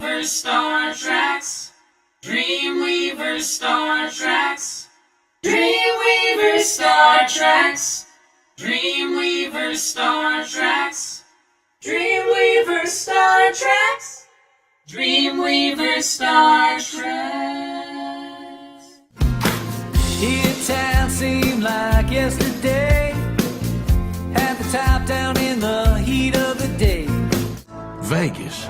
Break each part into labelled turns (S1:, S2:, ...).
S1: StarTrax, DreamWeavers StarTrax, DreamWeavers StarTrax, DreamWeavers StarTrax, DreamWeavers StarTrax, DreamWeavers StarTrax.
S2: Here town seemed like yesterday, had the top down in the heat of the day.
S3: Vegas.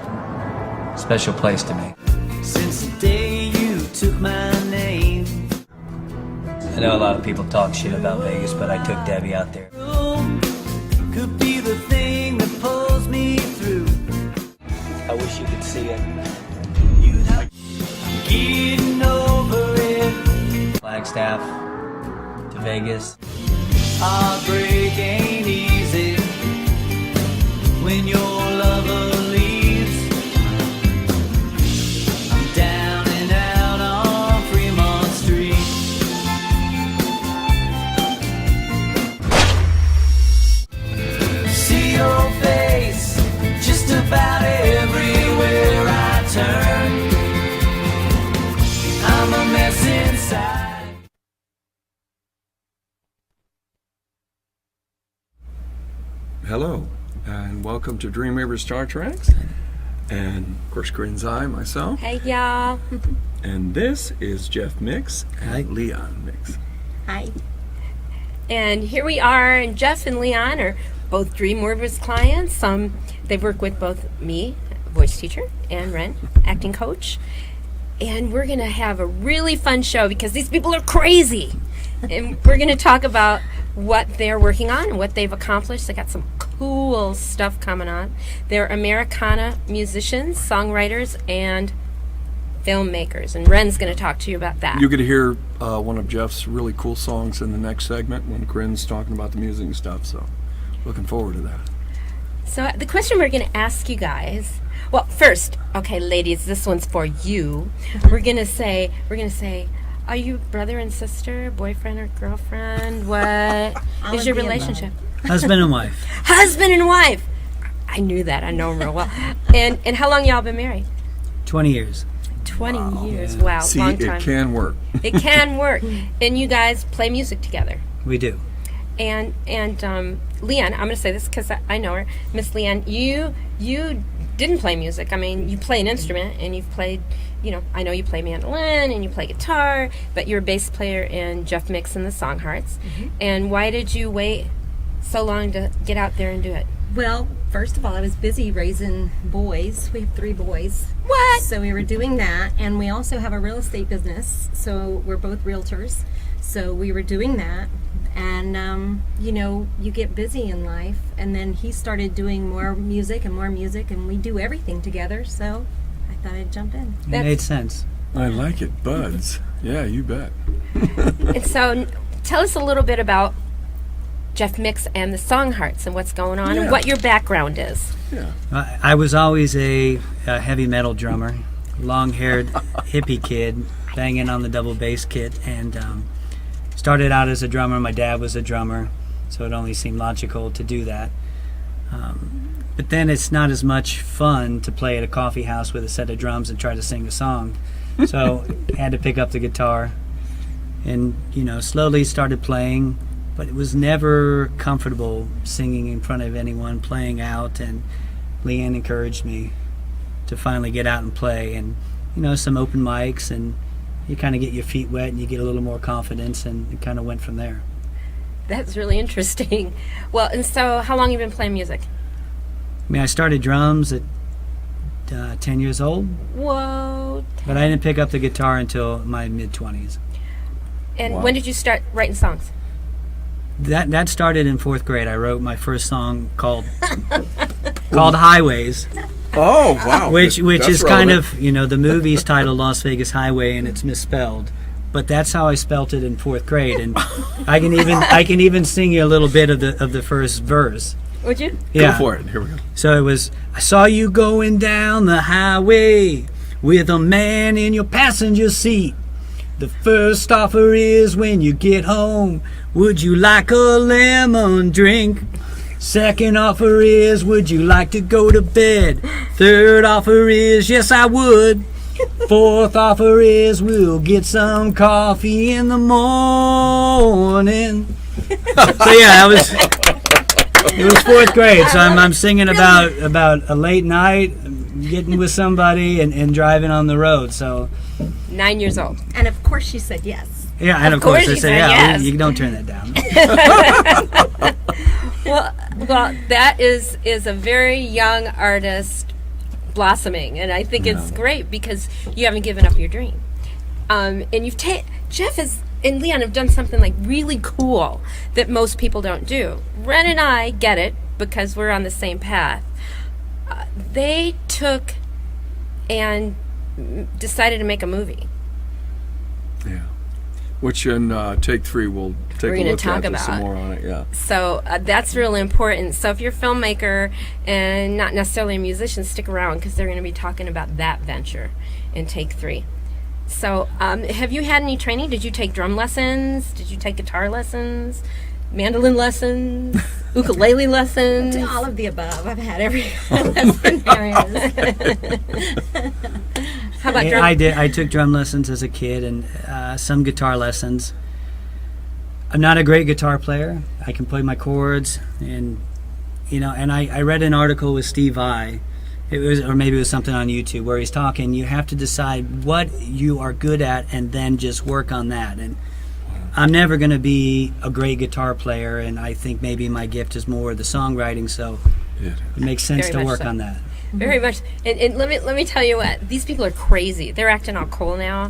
S4: Special place to me.
S2: Since the day you took my name.
S4: I know a lot of people talk shit about Vegas, but I took Debbie out there.
S2: Could be the thing that pulls me through.
S4: I wish you could see it.
S2: I'm getting over it.
S4: Flagstaff to Vegas.
S2: Heartbreak ain't easy when your lover leaves. I'm down and out on Fremont Street. See your face just about everywhere I turn. I'm a mess inside.
S3: Hello, and welcome to DreamWeavers StarTrax. And of course, Corinne's myself.
S5: Hey y'all.
S3: And this is JeffMix and
S4: Hi.
S3: Leon Mix.
S5: Hi. And here we are, and Jeff and Leon are both DreamWeavers clients. They work with both me, voice teacher, and Ren, acting coach. And we're going to have a really fun show because these people are crazy. And we're going to talk about what they're working on and what they've accomplished. They got some cool stuff coming on. They're Americana musicians, songwriters, and filmmakers. And Ren's going to talk to you about that.
S3: You're going to hear one of Jeff's really cool songs in the next segment when Corinne's talking about the music and stuff. So, looking forward to that.
S5: So the question we're going to ask you guys. Well, first, okay, ladies, this one's for you. We're going to say, are you brother and sister, boyfriend or girlfriend? What is your relationship?
S2: Husband and wife.
S5: Husband and wife. I knew that. I know him real well. And how long y'all been married?
S2: 20 years.
S5: 20 years. Wow,
S3: See,
S5: long time.
S3: it can work.
S5: It can work. And you guys play music together.
S2: We do.
S5: And Leanne, I'm going to say this because I know her. Miss Leanne, you didn't play music. I mean, you play an instrument, and you've played, I know you play mandolin and you play guitar, but you're a bass player in JeffMix and the Song Hearts. Mm-hmm. And why did you wait so long to get out there and do it?
S6: Well, first of all, I was busy raising boys. We have 3 boys.
S5: What?
S6: So we were doing that, and we also have a real estate business, so we're both realtors. So we were doing that, and you get busy in life, and then he started doing more music, and we do everything together, so I thought I'd jump in.
S2: It made sense.
S3: I like it. Buds. Yeah, you bet.
S5: And so tell us a little bit about JeffMix and the Song Hearts and what's going on and what your background is.
S3: Yeah.
S2: I was always a heavy metal drummer, long-haired hippie kid, banging on the double bass kit, and started out as a drummer. My dad was a drummer, so it only seemed logical to do that. But then it's not as much fun to play at a coffee house with a set of drums and try to sing a song. So I had to pick up the guitar and, slowly started playing, but it was never comfortable singing in front of anyone, playing out, and Leanne encouraged me to finally get out and play, and, some open mics, and you kind of get your feet wet and you get a little more confidence, and it kind of went from there.
S5: That's really interesting. Well, and so how long have you been playing music?
S2: I started drums at 10 years old.
S5: Whoa.
S2: But I didn't pick up the guitar until my mid-20s.
S5: And when did you start writing songs?
S2: That started in 4th grade. I wrote my first song called Highways.
S3: Oh, wow.
S2: Which
S3: That's
S2: is
S3: relevant.
S2: kind of, the movie's titled Las Vegas Highway, and it's misspelled. But that's how I spelt it in 4th grade, and I can even sing you a little bit of the first verse.
S5: Would you?
S2: Yeah.
S3: Go for it. Here we go.
S2: So it was, I saw you going down the highway with a man in your passenger seat. The first offer is when you get home, would you like a lemon drink? Second offer is, would you like to go to bed? Third offer is, yes, I would. Fourth offer is, we'll get some coffee in the morning. So yeah, it was fourth grade. So I'm singing about a late night, getting with somebody and driving on the road. So
S5: 9 years old.
S6: And of course she said yes.
S2: yeah, and of course I
S5: you
S2: said,
S5: said
S2: yeah,
S5: yes.
S2: you don't turn that down.
S5: Well, that is a very young artist blossoming, and I think it's great because you haven't given up your dream. And Jeff and Leon have done something like really cool that most people don't do. Ren and I get it because we're on the same path. They took and decided to make a movie.
S3: Yeah. Which in Take 3 we'll take
S5: We're
S3: a
S5: gonna
S3: look
S5: talk
S3: at some
S5: about.
S3: more on it. Yeah.
S5: So that's really important. So if you're a filmmaker and not necessarily a musician, stick around because they're going to be talking about that venture in Take 3. So have you had any training? Did you take drum lessons? Did you take guitar lessons? Mandolin lessons? Ukulele lessons?
S6: All of the above. I've had every lesson areas.
S5: How about
S2: Yeah,
S5: drum?
S2: I took drum lessons as a kid and some guitar lessons. I'm not a great guitar player. I can play my chords, and I read an article with Steve Vai. Or maybe it was something on YouTube where he's talking. You have to decide what you are good at and then just work on that. And I'm never going to be a great guitar player, and I think maybe my gift is more the songwriting. So
S3: Yeah.
S2: it makes sense
S5: Very
S2: to
S5: much
S2: work
S5: so.
S2: on that.
S5: Very much. And let me tell you what. These people are crazy. They're acting all cool now,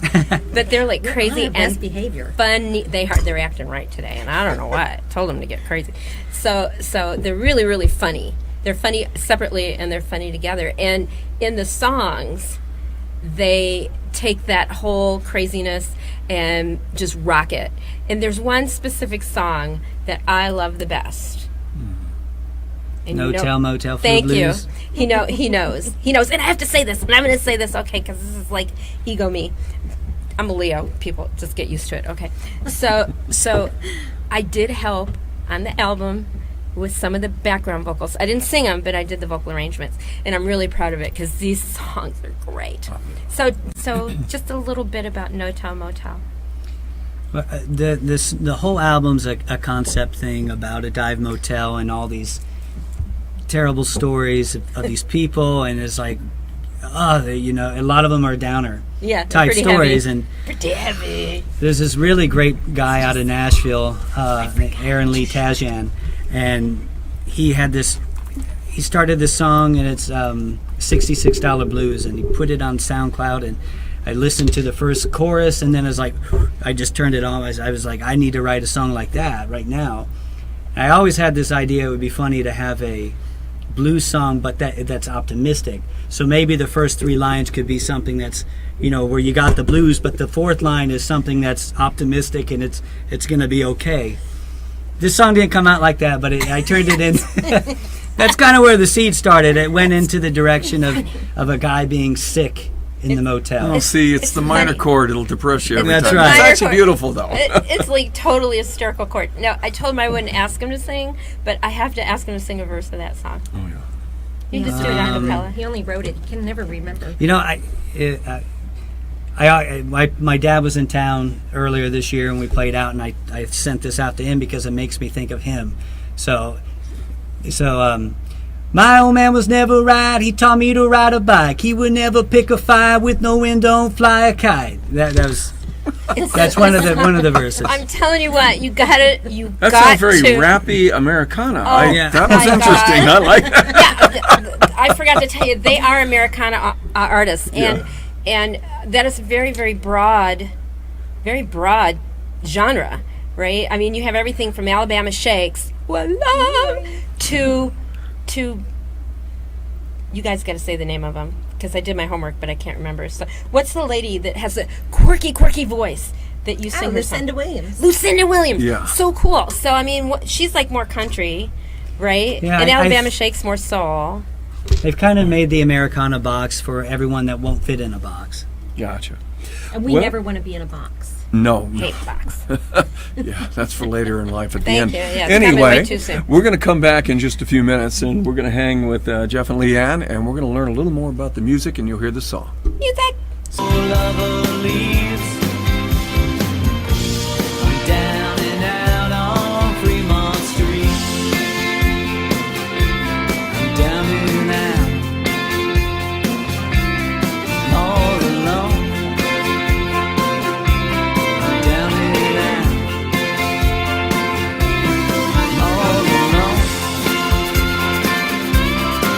S5: but they're like crazy
S6: On their best
S5: and
S6: behavior.
S5: funny. They're acting right today, and I don't know what. Told them to get crazy. So they're really, really funny. They're funny separately, and they're funny together. And in the songs, they take that whole craziness and just rock it. And there's one specific song that I love the best. And
S2: No Tell Motel Food
S5: Thank
S2: Blues.
S5: you. He knows. And I have to say this, and I'm going to say this, okay, because this is like ego me. I'm a Leo. People just get used to it, okay? So I did help on the album with some of the background vocals. I didn't sing them, but I did the vocal arrangements, and I'm really proud of it because these songs are great. So just a little bit about No Tell Motel.
S2: Well, the whole album's a concept thing about a dive motel and all these terrible stories of these people, and it's like, a lot of them are downer
S5: Yeah,
S2: type
S5: pretty
S2: stories,
S5: heavy.
S2: and
S5: Pretty heavy.
S2: there's this really great guy out of Nashville, Aaron Lee Tajan, and he started this song, and it's $66 Blues, and he put it on SoundCloud, and I listened to the first chorus, and then I just turned it on. I was like, I need to write a song like that right now. I always had this idea it would be funny to have a blues song, but that's optimistic. So maybe the first 3 lines could be something that's, where you got the blues, but the 4th line is something that's optimistic and it's going to be okay. This song didn't come out like that, but I turned it in. That's kind of where the seed started. It went into the direction of a guy being sick in the motel.
S3: Oh, see, it's the minor
S5: funny.
S3: chord. It'll depress you every
S2: That's
S3: time.
S2: right.
S3: It's
S5: Minor
S3: actually
S5: chord.
S3: beautiful, though.
S5: It's like totally hysterical chord. No, I told him I wouldn't ask him to sing, but I have to ask him to sing a verse of that song.
S3: Oh, yeah.
S5: You just do it a cappella.
S6: He only wrote it. He can never remember.
S2: My dad was in town earlier this year, and we played out, and I sent this out to him because it makes me think of him. So my old man was never right. He taught me to ride a bike. He would never pick a fight with no wind, don't fly a kite. That's one of the verses.
S5: I'm telling you what, you got
S3: That
S5: got
S3: sounds very
S5: to.
S3: rappy Americana.
S2: yeah.
S3: That was
S5: my
S3: interesting.
S5: God.
S3: I like that.
S5: Yeah, I forgot to tell you, they are Americana artists, and that is very, very broad genre, right? I mean, you have everything from Alabama Shakes, to you guys got to say the name of them because I did my homework, but I can't remember. So, what's the lady that has a quirky voice that you sing? her song?
S6: Lucinda Williams.
S5: Lucinda Williams.
S3: Yeah.
S5: So cool. So I mean, she's like more country, right?
S2: Yeah,
S5: and
S2: I-
S5: Alabama Shakes more soul.
S2: They've kind of made the Americana box for everyone that won't fit in a box.
S3: Gotcha.
S6: And we
S3: Well-
S6: never want to be in a box.
S3: No.
S5: hate box.
S3: Yeah, that's for later in life at the
S5: Thank
S3: end.
S5: you. Yeah, it's coming
S3: Anyway,
S5: way too soon.
S3: we're going to come back in just a few minutes, and we're going to hang with Jeff and Leanne, and we're going to learn a little more about the music, and you'll hear the song.
S5: Music.
S1: Lover leaves. I'm down and out on Fremont Street. I'm down and out, all alone. I'm down and out, all alone.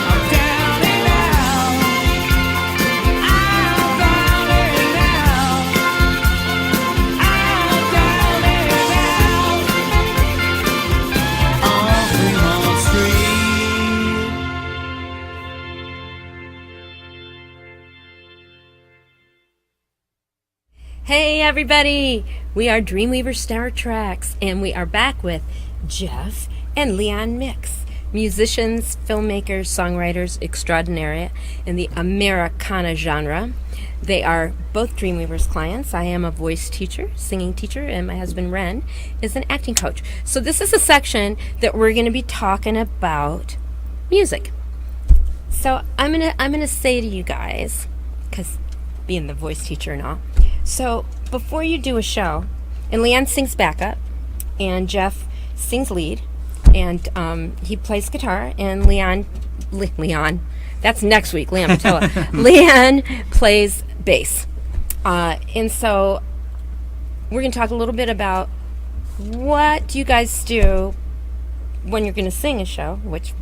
S1: I'm down and out. I'm down and out. I'm down and out on Fremont Street.
S5: Hey everybody, we are DreamWeavers StarTrax, and we are back with Jeff and Leanne Mix, musicians, filmmakers, songwriters extraordinaire in the Americana genre. They are both DreamWeavers clients. I am a voice teacher, singing teacher, and my husband Ren is an acting coach. So this is a section that we're going to be talking about music. So I'm gonna say to you guys, because being the voice teacher and all. So before you do a show, and Leanne sings backup, and Jeff sings lead, and he plays guitar, and Leanne, that's next week, Leanne Patella. Leanne plays bass. And so we're going to talk a little bit about what do you guys do when you're going to sing a show, which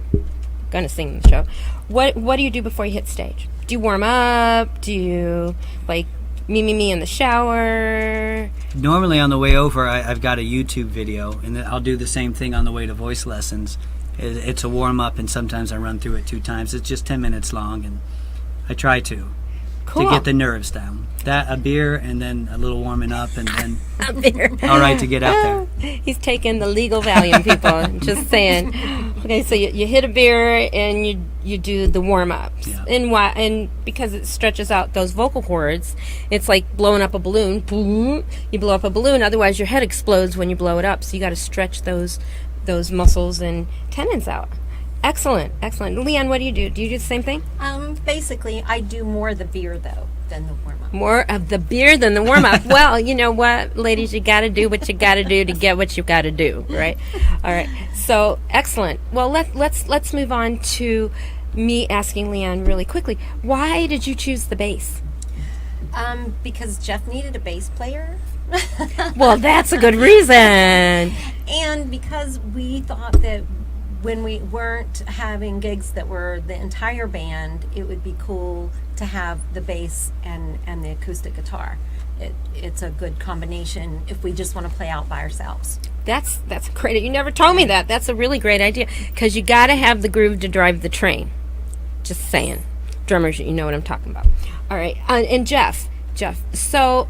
S5: going to sing the show. What do you do before you hit stage? Do you warm up? Do you like me in the shower?
S2: Normally on the way over, I've got a YouTube video, and then I'll do the same thing on the way to voice lessons. It's a warm-up, and sometimes I run through it 2 times. It's just 10 minutes long, and I try to get the nerves down. A beer, and then a little warming up, and then
S5: A beer.
S2: all right to get out there.
S5: He's taking the legal Valium, people. Just saying. Okay, so you hit a beer and you do the warm ups,
S2: Yeah.
S5: and because it stretches out those vocal cords, it's like blowing up a balloon. Boom. You blow up a balloon, otherwise your head explodes when you blow it up. So you got to stretch those muscles and tendons out. Excellent. Leanne, what do you do? Do you do the same thing?
S6: Basically, I do more of the beer though than the warm up.
S5: More of the beer than the warm up. Well, you know what, ladies, you got to do what you got to do to get what you got to do, right? All right. So excellent. Well, let's move on to me asking Leanne really quickly. Why did you choose the bass?
S6: Because Jeff needed a bass player.
S5: Well, that's a good reason.
S6: And because we thought that when we weren't having gigs that were the entire band, it would be cool to have the bass and the acoustic guitar. It's a good combination if we just want to play out by ourselves.
S5: That's great. You never told me that. That's a really great idea, because you got to have the groove to drive the train. Just saying. Drummers, you know what I'm talking about. All right. And Jeff, so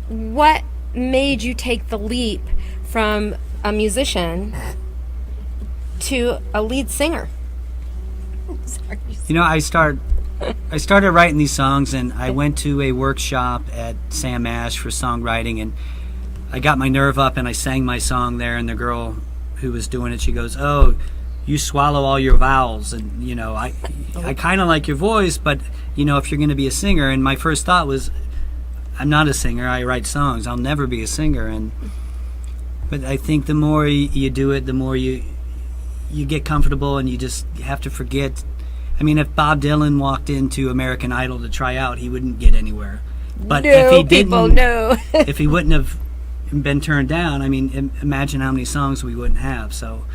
S5: what made you take the leap from a musician to a lead singer?
S6: Sorry.
S2: You know, I started writing these songs, and I went to a workshop at Sam Ash for songwriting, and I got my nerve up and I sang my song there, and the girl who was doing it, she goes, "Oh, you swallow all your vowels," and you know, I kind of like your voice, but you know, if you're going to be a singer, and my first thought was, I'm not a singer, I write songs, I'll never be a singer. But I think the more you do it, the more you get comfortable, and you just have to forget. I mean, if Bob Dylan walked into American Idol to try out, he wouldn't get anywhere. But if he didn't, if he wouldn't have been turned down, I mean, imagine how many songs we wouldn't have. So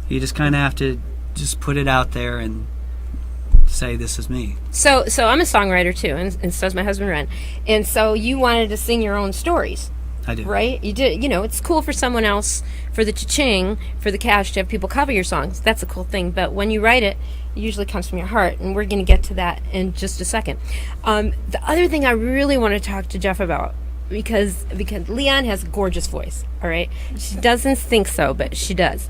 S2: you just kind of have to just put it out there and say, this is me.
S5: So I'm a songwriter too, and so is my husband Ren. And so you wanted to sing your own stories.
S2: I do.
S5: Right? You did. You know, it's cool for someone else, for the cha-ching, for the cash, to have people cover your songs. That's a cool thing. But when you write it, it usually comes from your heart, and we're going to get to that in just a second. The other thing I really want to talk to Jeff about, because Leanne has a gorgeous voice, all right? She doesn't think so, but she does.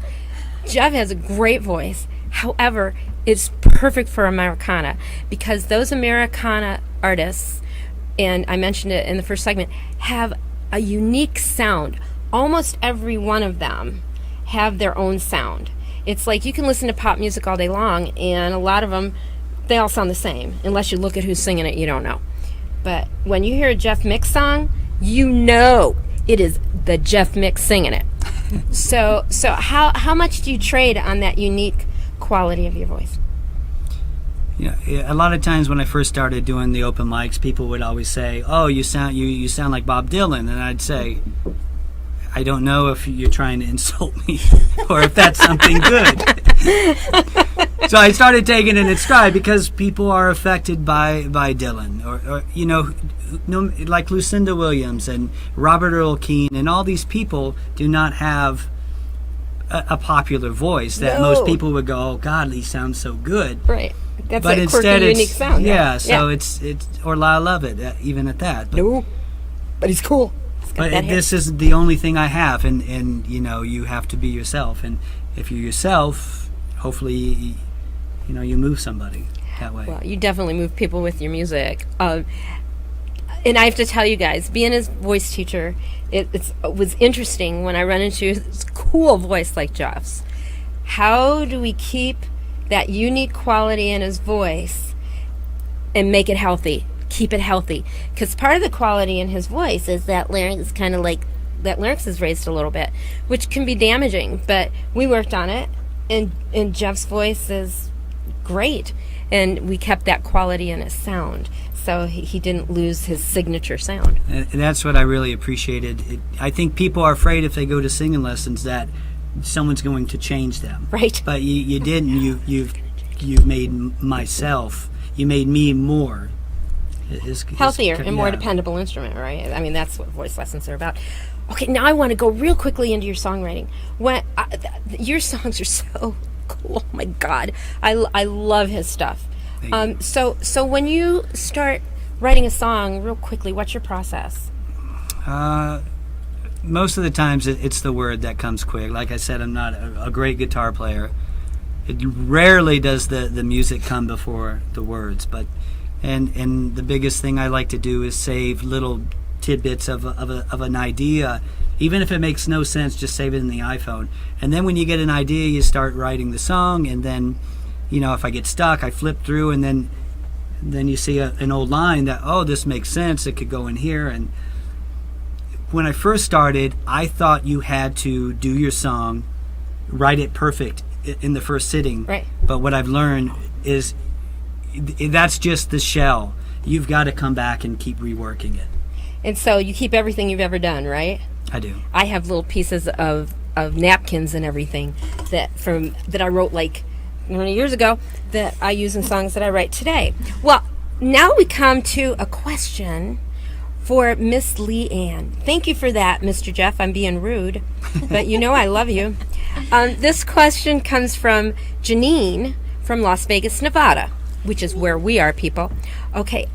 S5: Jeff has a great voice. However, it's perfect for Americana, because those Americana artists, and I mentioned it in the first segment, have a unique sound. Almost every one of them have their own sound. It's like you can listen to pop music all day long, and a lot of them, they all sound the same. Unless you look at who's singing it, you don't know. But when you hear a JeffMix song, you know it is the JeffMix singing it. So how much do you trade on that unique quality of your voice?
S2: Yeah, a lot of times when I first started doing the open mics, people would always say, "Oh, you sound like Bob Dylan," and I'd say, "I don't know if you're trying to insult me or if that's something good." So I started taking it in stride because people are affected by Dylan, or like Lucinda Williams and Robert Earl Keen, and all these people do not have a popular voice that most people would go, "Oh God, he sounds so good."
S5: Right. That's
S2: But
S5: a
S2: instead
S5: quirky,
S2: it's
S5: unique sound.
S2: yeah. So it's or I love it even at that. But,
S5: But he's cool.
S2: But this is the only thing I have, and you have to be yourself, and if you're yourself, hopefully you move somebody that way.
S5: Well, you definitely move people with your music. And I have to tell you guys, being his voice teacher, it was interesting when I run into this cool voice like Jeff's. How do we keep that unique quality in his voice and make it healthy? Keep it healthy, because part of the quality in his voice is that larynx is raised a little bit, which can be damaging, but we worked on it, and Jeff's voice is great, and we kept that quality in his sound, so he didn't lose his signature sound.
S2: And that's what I really appreciated. I think people are afraid if they go to singing lessons that someone's going to change them,
S5: Right.
S2: But you didn't. You've made myself, you made me more
S5: Healthier and more
S2: yeah.
S5: dependable instrument, right? I mean, that's what voice lessons are about. Okay, now I want to go real quickly into your songwriting. Your songs are so cool. Oh my God, I love his stuff. So when you start writing a song, real quickly, what's your process?
S2: Most of the times it's the word that comes quick. Like I said, I'm not a great guitar player. It rarely does the music come before the words, but and the biggest thing I like to do is save little tidbits of an idea, even if it makes no sense. Just save it in the iPhone, and then when you get an idea, you start writing the song. And then, if I get stuck, I flip through, and then you see an old line that, oh, this makes sense. It could go in here. And when I first started, I thought you had to do your song, write it perfect in the first sitting.
S5: Right.
S2: But what I've learned is that's just the shell. You've got to come back and keep reworking it.
S5: And so you keep everything you've ever done, right?
S2: I do.
S5: I have little pieces of napkins and everything that I wrote like 20 years ago that I use in songs that I write today. Well, now we come to a question for Miss Lee Ann. Thank you for that, Mr. Jeff. I'm being rude, but I love you. This question comes from Janine from Las Vegas, Nevada, which is where we are, people. Okay,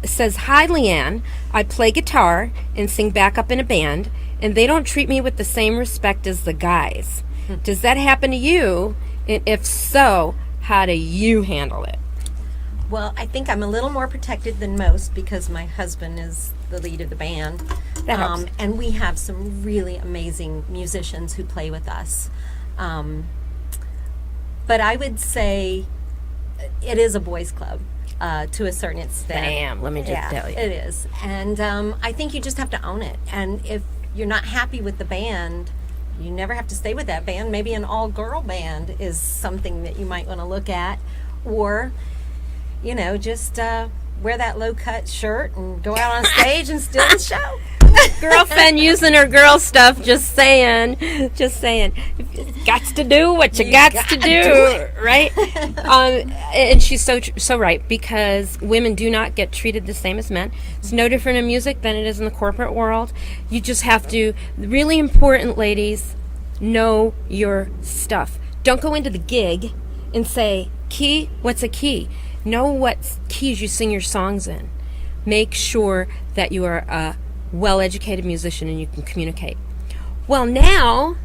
S5: says, "Hi, Leanne. I play guitar and sing backup in a band, and they don't treat me with the same respect as the guys. Does that happen to you? And if so, how do you handle it?"
S6: Well, I think I'm a little more protected than most because my husband is the lead of the band.
S5: That helps.
S6: And we have some really amazing musicians who play with us. But I would say it is a boys' club to a certain extent.
S5: Bam, let me just tell you.
S6: It is. And I think you just have to own it. And if you're not happy with the band, you never have to stay with that band. Maybe an all-girl band is something that you might want to look at. Or, just wear that low-cut shirt and go out on stage and steal the show.
S5: Girlfriend using her girl stuff, just saying. Gots to do what you gots to do, right? And she's so right, because women do not get treated the same as men. It's no different in music than it is in the corporate world. You just have to, really important, ladies, know your stuff. Don't go into the gig and say, key, what's a key? Know what keys you sing your songs in. Make sure that you are a well-educated musician and you can communicate. Well, now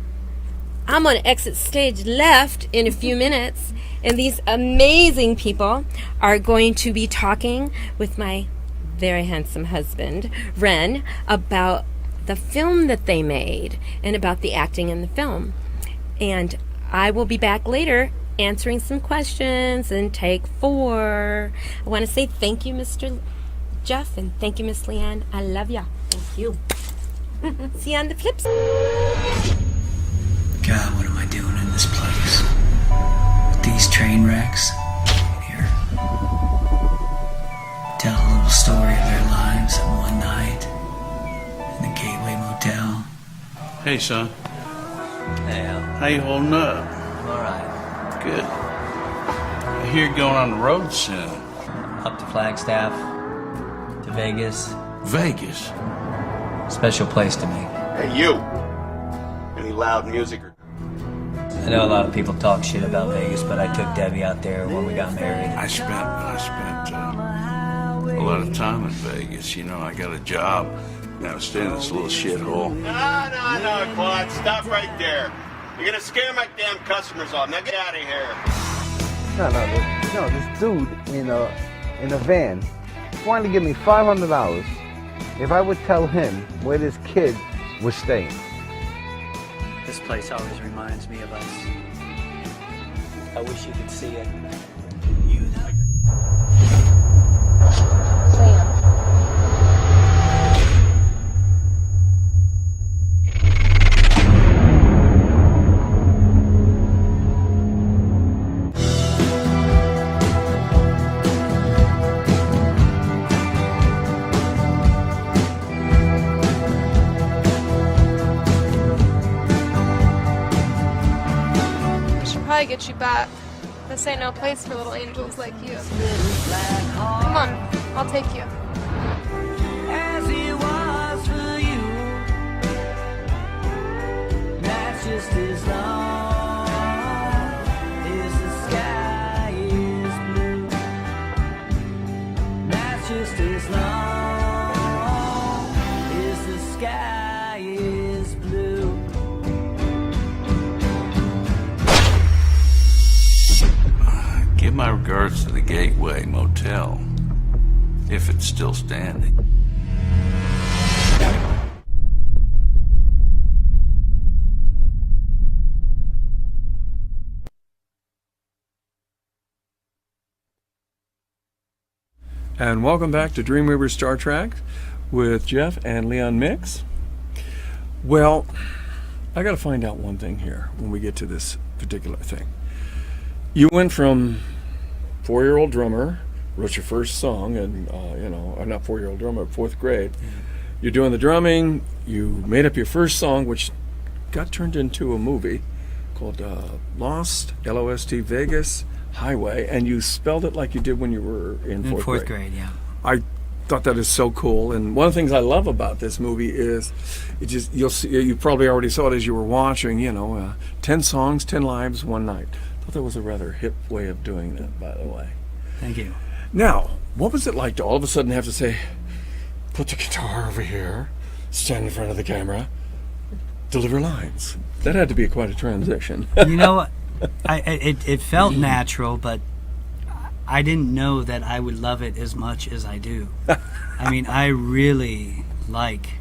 S5: I'm going to exit stage left in a few minutes, and these amazing people are going to be talking with my very handsome husband, Ren, about the film that they made and about the acting in the film. And I will be back later answering some questions in take 4. I want to say thank you, Mr. Jeff, and thank you, Miss Leanne. I love ya. Thank you. See you on the flip side.
S2: God, what am I doing in this place? With these train wrecks? Here. Tell a little story of their lives in one night in the Gateway Motel.
S7: Hey, son.
S4: Hey, Al.
S7: How you holding up?
S4: I'm alright.
S7: Good. I hear you're going on the road soon.
S4: Up to Flagstaff, to Vegas.
S7: Vegas?
S4: Special place to me.
S8: Hey, you! Any loud music or...
S4: I know a lot of people talk shit about Vegas, but I took Debbie out there when we got married.
S7: I spent a lot of time in Vegas. You know, I got a job. And I was staying in this little shithole.
S8: No, Claude, stop right there. You're gonna scare my damn customers off. Now get out of here.
S9: No, this dude in a van wanted to give me $500 if I would tell him where this kid was staying.
S2: This place always reminds me of us. I wish you could see it.
S10: Get you back. This ain't no place for little angels like you. Come on, I'll take you.
S1: As it was for you, that's just as long as the sky is blue. That's just as long as the sky is blue.
S7: Give my regards to the Gateway Motel, if it's still standing.
S3: And welcome back to DreamWeavers StarTrax with Jeff and Leon Mix. Well, I got to find out one thing here when we get to this particular thing. You went from 4-year-old drummer, wrote your first song, and not 4-year-old drummer, 4th grade.
S2: Yeah.
S3: You're doing the drumming. You made up your first song, which got turned into a movie called Lost, L-O-S-T, Vegas Highway, and you spelled it like you did when you were in fourth grade.
S2: Grade, yeah.
S3: I thought that is so cool, and one of the things I love about this movie is it just you probably already saw it as you were watching. 10 songs, 10 lives, one night. I thought that was a rather hip way of doing that, by the way.
S2: Thank you.
S3: Now, what was it like to all of a sudden have to say, put the guitar over here, stand in front of the camera, deliver lines? That had to be quite a transition.
S2: You know what? It felt natural, but I didn't know that I would love it as much as I do. I mean, I really like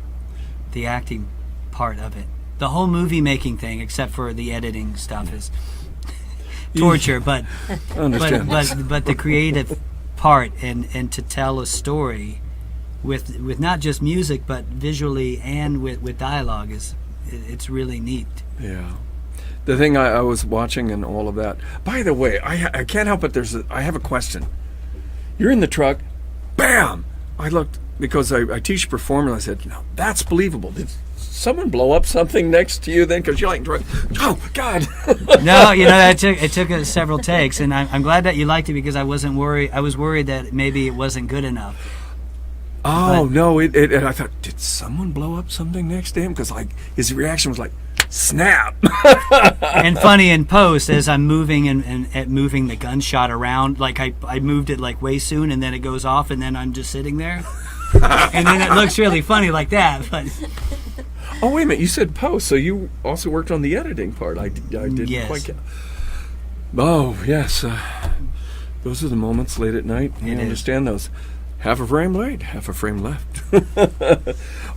S2: the acting part of it. The whole movie making thing, except for the editing stuff, is torture. But the creative part and to tell a story with not just music but visually and with dialogue it's really neat.
S3: Yeah. The thing I was watching and all of that. By the way, I can't help it. I have a question. You're in the truck, bam! I looked because I teach performance. I said, "No, that's believable." Did someone blow up something next to you then? Because you're like, "Oh God!"
S2: No, it took several takes, and I'm glad that you liked it because I wasn't worried. I was worried that maybe it wasn't good enough.
S3: Oh no! And I thought, did someone blow up something next to him? Because his reaction was like, snap.
S2: And funny in post as I'm moving and moving the gunshot around, like I moved it like way soon, and then it goes off, and then I'm just sitting there, and then it looks really funny like that. But
S3: oh wait a minute, you said post, so you also worked on the editing part. I didn't
S2: yes.
S3: quite. Oh yes, those are the moments late at night. I understand those. Half a frame late, half a frame left.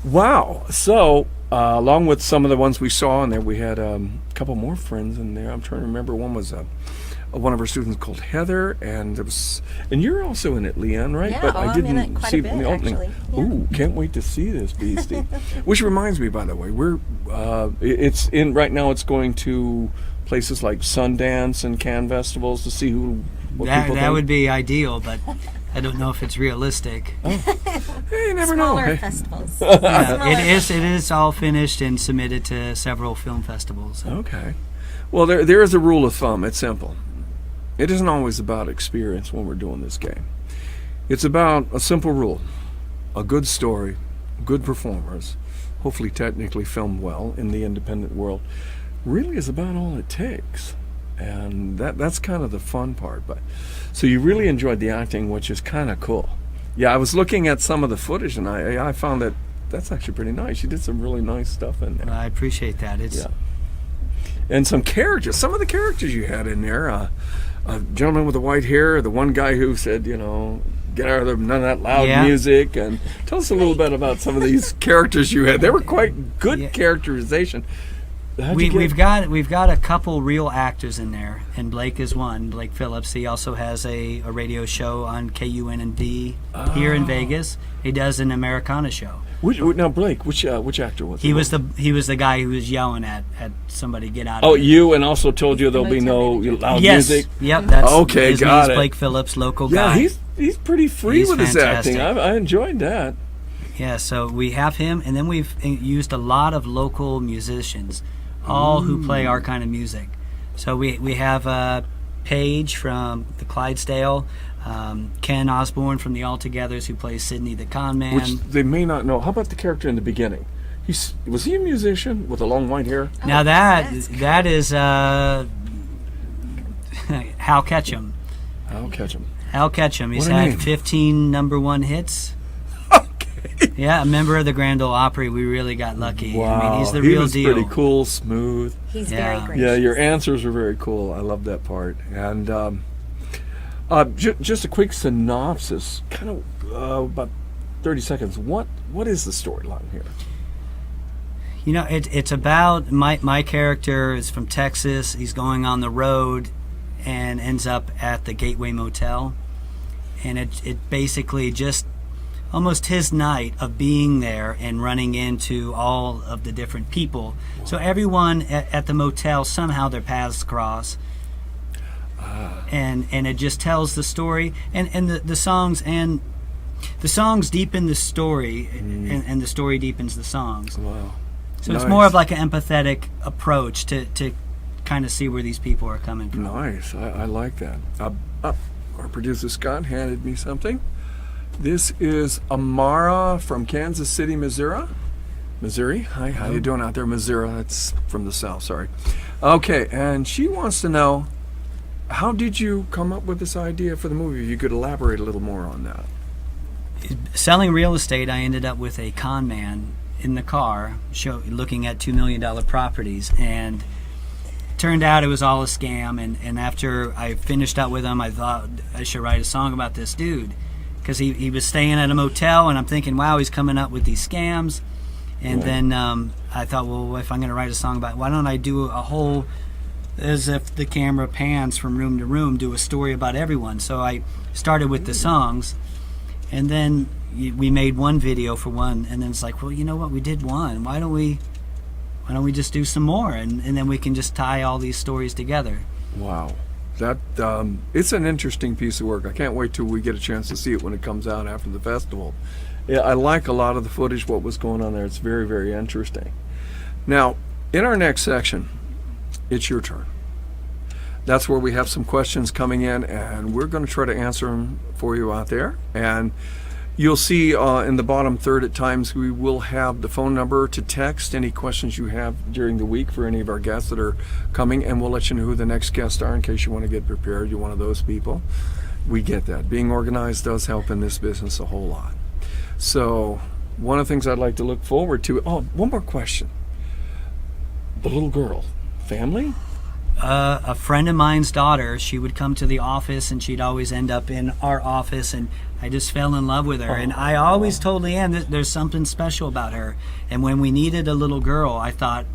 S3: Wow. So, along with some of the ones we saw in there, we had a couple more friends in there. I'm trying to remember. One was one of our students called Heather, and you're also in it, Leanne, right?
S6: Yeah,
S3: but I didn't
S6: I'm in it quite
S3: see
S6: a
S3: it in
S6: bit,
S3: the opening.
S6: actually. Yeah.
S3: Ooh, can't wait to see this beastie. Which reminds me, by the way, it's in right now. It's going to places like Sundance and Cannes festivals to see what people
S2: That
S3: think.
S2: would be ideal, but I don't know if it's realistic.
S3: Hey, you never know.
S6: Smaller
S3: Hey.
S6: festivals.
S2: Yeah, it is all finished and submitted to several film festivals.
S3: Okay. Well, there is a rule of thumb. It's simple. It isn't always about experience when we're doing this game. It's about a simple rule. A good story, good performers, hopefully technically filmed well in the independent world, really is about all it takes. And that's kind of the fun part. So you really enjoyed the acting, which is kind of cool. Yeah, I was looking at some of the footage, and I found that's actually pretty nice. You did some really nice stuff in there.
S2: I appreciate that.
S3: Yeah. And some characters. Some of the characters you had in there. A gentleman with the white hair, the one guy who said, get out of there, none of that loud music. And tell us a little bit about some of these characters you had. They were quite good characterization.
S2: We've got a couple real actors in there, and Blake is one. Blake Phillips. He also has a radio show on KUND here in Vegas. He does an Americana show.
S3: Now, Blake, which actor was
S2: he? He was the guy who was yelling at somebody, get out.
S3: Oh, you, and also told you there'll be no loud music.
S2: Yep, that's
S3: okay.
S2: His
S3: Got
S2: name's
S3: it.
S2: Blake Phillips, local guy.
S3: Yeah, he's pretty free
S2: He's
S3: with his
S2: fantastic.
S3: acting. I enjoyed that.
S2: Yeah, so we have him, and then we've used a lot of local musicians, all who play our kind of music. So we have Paige from the Clydesdale, Ken Osborne from the Altogether's, who plays Sidney the Con Man.
S3: Which they may not know. How about the character in the beginning? Was he a musician with the long white hair?
S2: Now that is Hal Ketchum.
S3: Hal Ketchum.
S2: Hal Ketchum. He's
S3: What a
S2: had
S3: name.
S2: 15 #1 hits.
S3: Okay.
S2: Yeah, a member of the Grand Ole Opry. We really got lucky.
S3: Wow.
S2: I mean, he's the
S3: he
S2: real
S3: was
S2: deal.
S3: pretty cool, smooth.
S6: He's
S2: Yeah.
S6: very gracious.
S3: Yeah, your answers were very cool. I love that part. And just a quick synopsis, kind of about 30 seconds. What is the storyline here?
S2: It's about my character is from Texas. He's going on the road and ends up at the Gateway Motel. And it basically just almost his night of being there and running into all of the different people. Wow. So everyone at the motel, somehow their paths cross. And it just tells the story. And the songs deepen the story, and the story deepens the songs.
S3: Wow.
S2: So
S3: Nice.
S2: it's more of like an empathetic approach to kind of see where these people are coming from.
S3: Nice. I like that. Our producer Scott handed me something. This is Amara from Kansas City, Missouri. Hi, how you doing out there, Missouri? That's from the south, sorry. Okay, and she wants to know, how did you come up with this idea for the movie? If you could elaborate a little more on that.
S2: Selling real estate, I ended up with a con man in the car looking at $2 million properties, and turned out it was all a scam. And after I finished up with him, I thought I should write a song about this dude, because he was staying at a motel, and I'm thinking, wow, he's coming up with these scams. And then I thought, well, if I'm going to write a song about it, why don't I do a whole, as if the camera pans from room to room, do a story about everyone. So I started with the songs, and then we made one video for one, and then it's like, well, you know what, we did one. Why don't we just do some more, and then we can just tie all these stories together.
S3: Wow. That it's an interesting piece of work. I can't wait till we get a chance to see it when it comes out after the festival. Yeah, I like a lot of the footage, what was going on there. It's very, very interesting. Now, in our next section, it's your turn. That's where we have some questions coming in, and we're going to try to answer them for you out there. And you'll see in the bottom third at times we will have the phone number to text any questions you have during the week for any of our guests that are coming, and we'll let you know who the next guests are in case you want to get prepared. You're one of those people. We get that. Being organized does help in this business a whole lot. So one of the things I'd like to look forward to, one more question. The little girl, family?
S2: A friend of mine's daughter, she would come to the office, and she'd always end up in our office, and I just fell in love with her. And I always told Leanne that there's something special about her. And when we needed a little girl, I thought,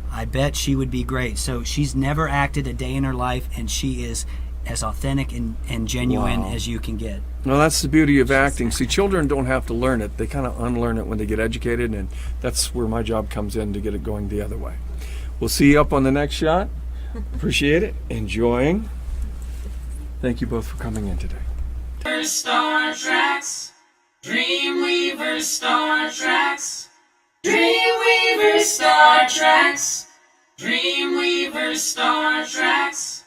S2: I bet she would be great. So she's never acted a day in her life, and she is as authentic and genuine as you can get.
S3: Well, that's the beauty of acting. See, children don't have to learn it. They kind of unlearn it when they get educated, and that's where my job comes in to get it going the other way. We'll see you up on the next shot. Appreciate it. Enjoying. Thank you both for coming in today.
S1: StarTrax, DreamWeavers StarTrax, DreamWeavers StarTrax, DreamWeavers StarTrax,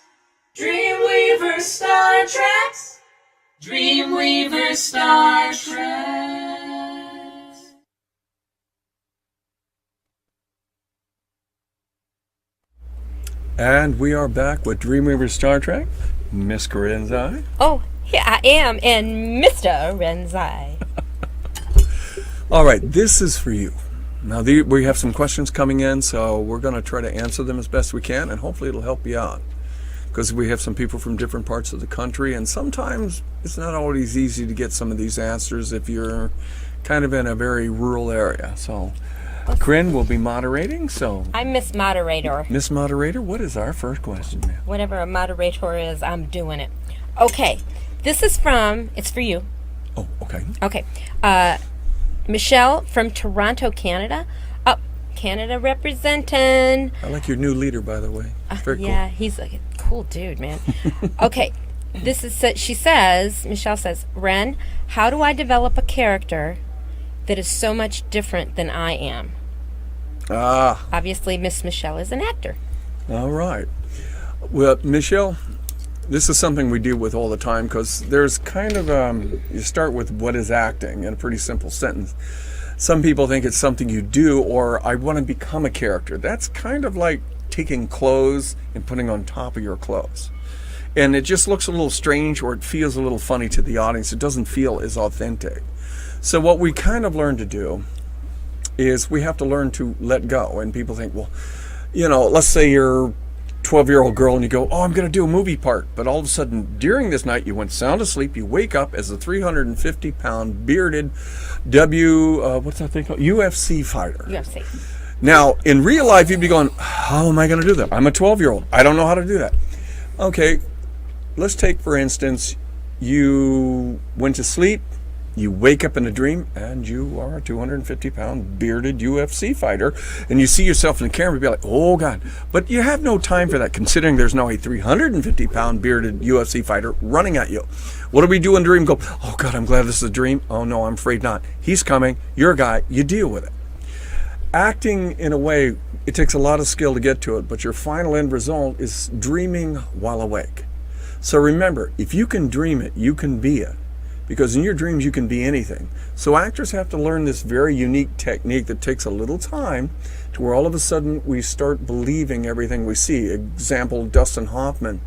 S1: DreamWeavers StarTrax, DreamWeavers StarTrax.
S3: And we are back with DreamWeavers StarTrax, Miss Corinzai.
S5: Oh, here I am, and Mr. Renzai.
S3: All right, this is for you. Now, we have some questions coming in, so we're going to try to answer them as best we can, and hopefully it'll help you out. Because we have some people from different parts of the country, and sometimes it's not always easy to get some of these answers if you're kind of in a very rural area. So, Corinne will be moderating, so...
S5: I'm Miss Moderator.
S3: Miss Moderator, what is our first question, ma'am?
S5: Whatever a moderator is, I'm doing it. Okay, this is from, it's for you.
S3: Oh, okay.
S5: Okay. Michelle from Toronto, Canada. Oh, Canada representing.
S3: I like your new leader, by the way. Very cool.
S5: Yeah, he's a cool dude, man. Okay, this is, she says, Michelle says, Ren, how do I develop a character that is so much different than I am? Obviously, Miss Michelle is an actor.
S3: All right. Well, Michelle, this is something we deal with all the time because there's kind of, you start with what is acting in a pretty simple sentence. Some people think it's something you do, or I want to become a character. That's kind of like taking clothes and putting on top of your clothes. And it just looks a little strange, or it feels a little funny to the audience. It doesn't feel as authentic. So what we kind of learn to do is we have to learn to let go. And people think, well, you know, let's say you're 12-year-old girl and you go, oh, I'm going to do a movie part. But all of a sudden, during this night, you went sound asleep. You wake up as a 350-pound bearded what's that thing called? UFC fighter.
S5: UFC.
S3: Now, in real life, you'd be going, how am I going to do that? I'm a 12-year-old. I don't know how to do that. Okay, let's take, for instance, you went to sleep. You wake up in a dream, and you are a 250-pound bearded UFC fighter, and you see yourself in the camera and be like, oh, God. But you have no time for that, considering there's now a 350-pound bearded UFC fighter running at you. What do we do in dream? Go, oh, God, I'm glad this is a dream. Oh, no, I'm afraid not. He's coming. You're a guy. You deal with it. Acting, in a way, it takes a lot of skill to get to it, but your final end result is dreaming while awake. So remember, if you can dream it, you can be it. Because in your dreams, you can be anything. So actors have to learn this very unique technique that takes a little time to where all of a sudden we start believing everything we see. Example, Dustin Hoffman.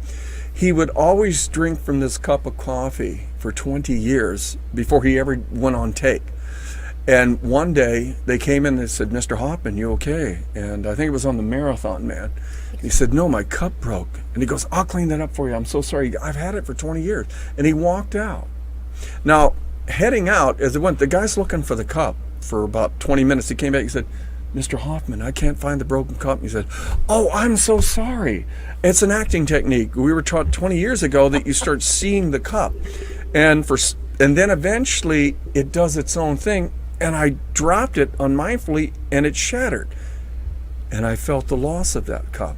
S3: He would always drink from this cup of coffee for 20 years before he ever went on take. And one day they came in and said, Mr. Hoffman, you okay? And I think it was on the Marathon Man. He said, no, my cup broke. And he goes, I'll clean that up for you. I'm so sorry. I've had it for 20 years. And he walked out. Now, heading out, as it went, the guy's looking for the cup for about 20 minutes. He came back, he said, Mr. Hoffman, I can't find the broken cup. He said, oh, I'm so sorry. It's an acting technique. We were taught 20 years ago that you start seeing the cup. And then eventually it does its own thing. And I dropped it unmindfully, and it shattered. And I felt the loss of that cup.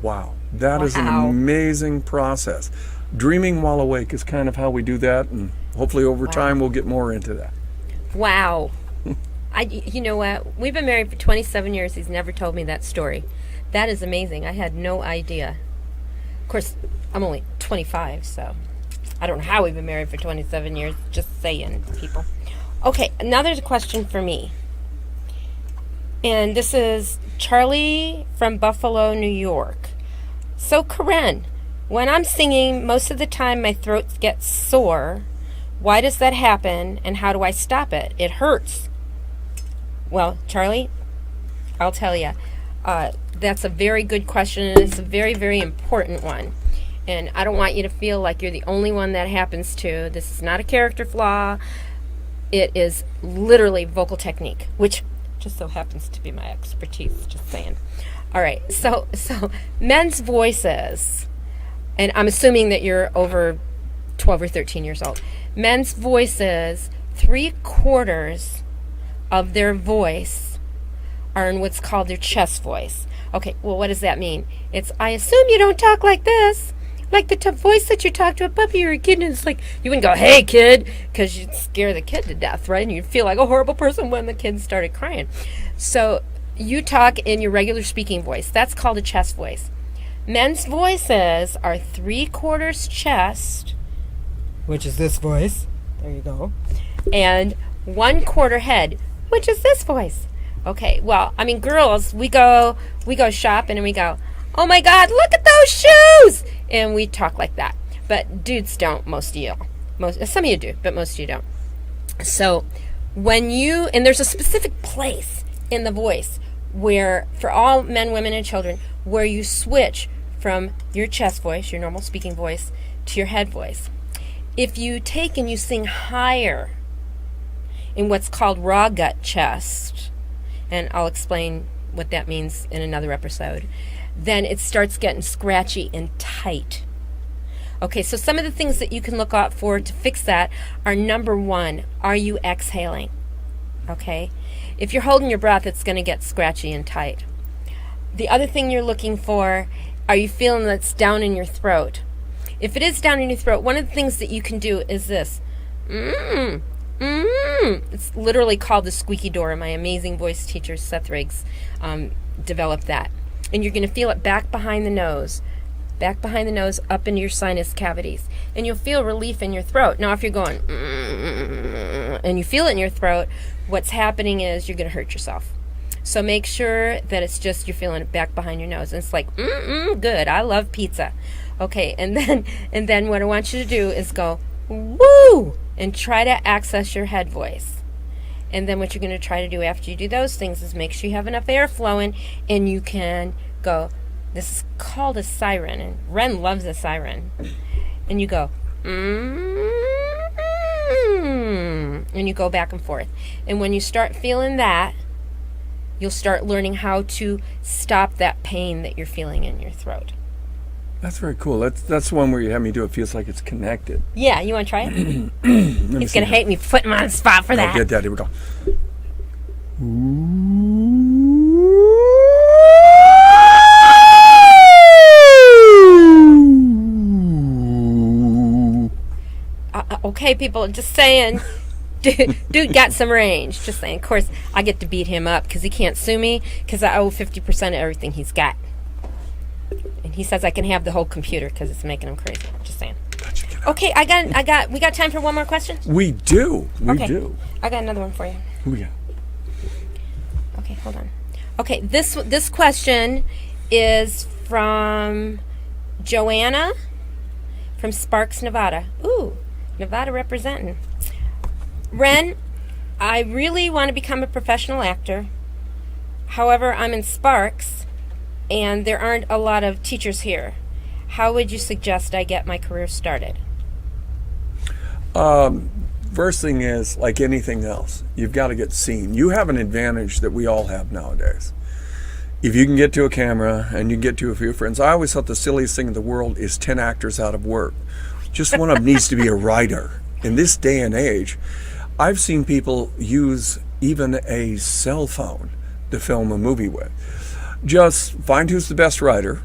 S3: Wow. That is an amazing process. Dreaming while awake is kind of how we do that, and hopefully over time we'll get more into that.
S5: Wow. You know what? We've been married for 27 years. He's never told me that story. That is amazing. I had no idea. Of course, I'm only 25, so I don't know how we've been married for 27 years. Just saying, people. Okay, now there's a question for me. And this is Charlie from Buffalo, New York. So, Corinne, when I'm singing, most of the time my throat gets sore. Why does that happen, and how do I stop it? It hurts. Well, Charlie, I'll tell you. That's a very good question, and it's a very, very important one. And I don't want you to feel like you're the only one that happens to. This is not a character flaw. It is literally vocal technique, which just so happens to be my expertise, just saying. All right, so men's voices, and I'm assuming that you're over 12 or 13 years old. Men's voices, 3/4 of their voice are in what's called their chest voice. Okay, well, what does that mean? It's, I assume you don't talk like this, like the voice that you talk to a puppy or a kid, and it's like, you wouldn't go, hey, kid, because you'd scare the kid to death, right? And you'd feel like a horrible person when the kid started crying. So you talk in your regular speaking voice. That's called a chest voice. Men's voices are 3/4 chest, which is this voice. There you go. And 1/4 head, which is this voice. Okay, well, I mean, girls, we go shopping and we go, oh my God, look at those shoes! And we talk like that. But dudes don't, most of you. Some of you do, but most of you don't. So and there's a specific place in the voice where, for all men, women, and children, where you switch from your chest voice, your normal speaking voice, to your head voice. If you take and you sing higher in what's called raw gut chest, and I'll explain what that means in another episode, then it starts getting scratchy and tight. Okay, so some of the things that you can look out for to fix that are, number one, are you exhaling? Okay, if you're holding your breath, it's going to get scratchy and tight. The other thing you're looking for, are you feeling that it's down in your throat? If it is down in your throat, one of the things that you can do is this. It's literally called the squeaky door. My amazing voice teacher, Seth Riggs, developed that. And you're going to feel it back behind the nose, up into your sinus cavities. And you'll feel relief in your throat. Now, if you're going, and you feel it in your throat, what's happening is you're going to hurt yourself. So make sure that it's just you're feeling it back behind your nose. And it's like, good, I love pizza. Okay, and then what I want you to do is go, woo, and try to access your head voice. And then what you're going to try to do after you do those things is make sure you have enough air flowing, and you can go, this is called a siren, and Ren loves a siren. And you go, and you go back and forth. And when you start feeling that, you'll start learning how to stop that pain that you're feeling in your throat.
S3: That's very cool. That's the one where you have me do it. Feels like it's connected.
S5: Yeah, you want to try it? He's going to hate me putting him on the spot for that.
S3: I'll get that. Here we go.
S5: Okay, people, just saying. Dude got some range. Just saying. Of course, I get to beat him up because he can't sue me because I owe 50% of everything he's got. And he says I can have the whole computer because it's making him crazy. Just saying. Okay, we got time for one more question?
S3: We do. We do.
S5: I got another one for you.
S3: Who we got?
S5: Okay, hold on. Okay, this question is from Joanna from Sparks, Nevada. Ooh, Nevada representing. Ren, I really want to become a professional actor. However, I'm in Sparks, and there aren't a lot of teachers here. How would you suggest I get my career started?
S3: First thing is, like anything else, you've got to get seen. You have an advantage that we all have nowadays. If you can get to a camera and you can get to a few friends, I always thought the silliest thing in the world is 10 actors out of work. Just one of them needs to be a writer. In this day and age, I've seen people use even a cell phone to film a movie with. Just find who's the best writer,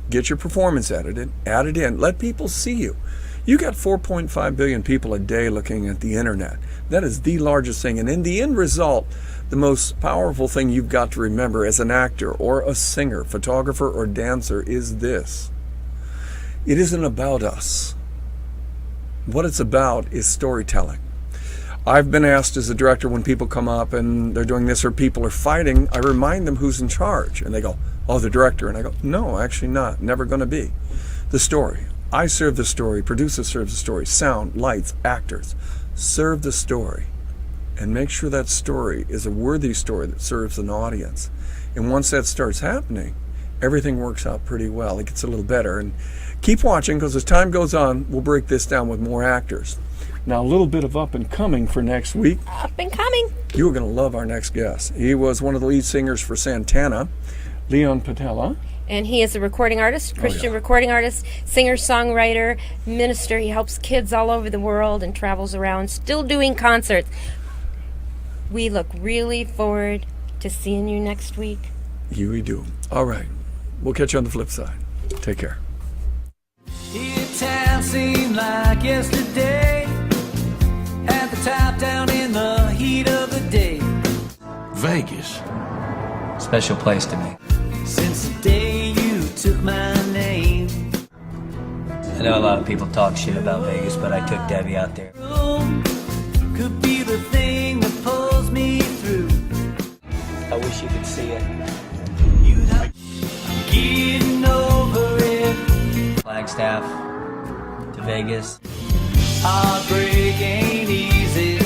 S3: get your performance edited, add it in, let people see you. You got 4.5 billion people a day looking at the internet. That is the largest thing. And in the end result, the most powerful thing you've got to remember as an actor or a singer, photographer, or dancer is this. It isn't about us. What it's about is storytelling. I've been asked as a director when people come up and they're doing this or people are fighting, I remind them who's in charge. And they go, oh, the director. And I go, no, actually not. Never going to be. The story. I serve the story. Producer serves the story. Sound, lights, actors. Serve the story. And make sure that story is a worthy story that serves an audience. And once that starts happening, everything works out pretty well. It gets a little better. And keep watching, because as time goes on, we'll break this down with more actors. Now, a little bit of up and coming for next week.
S5: Up and coming.
S3: You are going to love our next guest. He was one of the lead singers for Santana, Leon Patella.
S5: And he is a recording artist, Christian recording artist, singer, songwriter, minister. He helps kids all over the world and travels around, still doing concerts. We look really forward to seeing you next week.
S3: We do. All right. We'll catch you on the flip side. Take care.
S1: Here town seemed like yesterday. At the top down in the heat of the day.
S7: Vegas.
S4: Special place to me.
S1: Since the day you took my name.
S4: I know a lot of people talk shit about Vegas, but I took Debbie out there.
S1: Could be the thing that pulls me through.
S4: I wish you could see it.
S1: I'm getting over it.
S4: Flagstaff to Vegas.
S1: Heartbreak ain't easy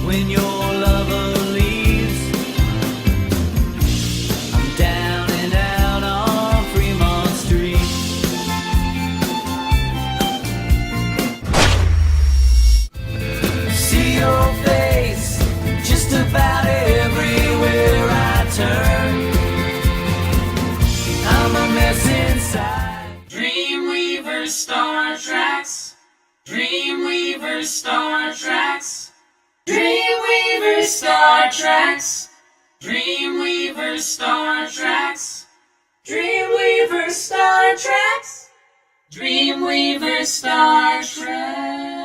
S1: when your lover leaves. I'm down and out on Fremont Street. See your face just about everywhere I turn. I'm a mess inside. DreamWeavers StarTrax. DreamWeavers StarTrax. DreamWeavers StarTrax. DreamWeavers StarTrax. DreamWeavers StarTrax. DreamWeavers StarTrax.